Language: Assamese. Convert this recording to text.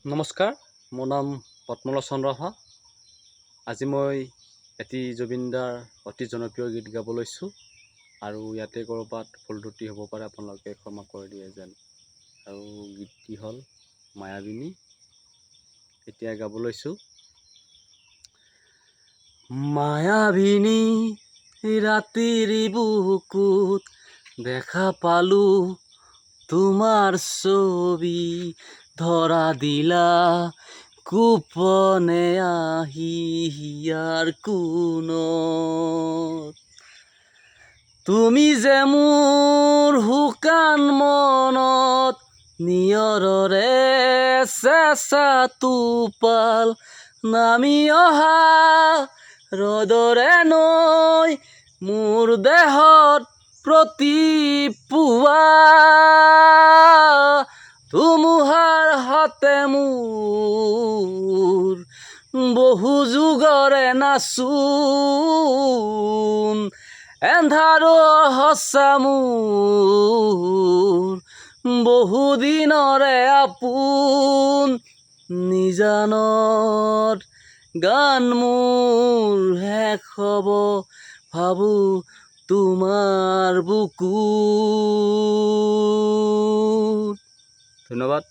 নমস্কাৰ, মোৰ নাম পদ্মলোচন চন্দ্ৰ। আজি মই এটি জুবিনদাৰ অতি জনপ্ৰিয় গীত গাব লৈছোঁ আৰু ইয়াতে ক'ৰবাত ভুল ত্ৰুটি হ'ব পাৰে, আপোনালোকে ক্ষমা কৰি দিয়ে যেন। আৰু গীতটি হ'ল মায়াবিনী। এতিয়া গাব লৈছোঁ। মায়াবিনী ৰাতিৰ বুকুত দেখা পালো তোমাৰ ছবি, ধৰা দিলা গোপনে আহি হিয়াৰ কোণত। তুমি যে মোৰ শুকান মনত নিয়ৰৰে চেঁচা টোপাল, নামি অহা ৰ'দৰে নৈ মোৰ দেহত প্ৰতিপুৱা, ধুমুহাৰ হাতে মোৰ বহু যুগৰে নাচোন, এন্ধাৰৰ সঁচা মোৰ বহুদিনৰে আপোন। নিজানত গান মোৰ শেষ হ'ব ভাবোঁ তোমাৰ বুকুত। ধন্যবাদ।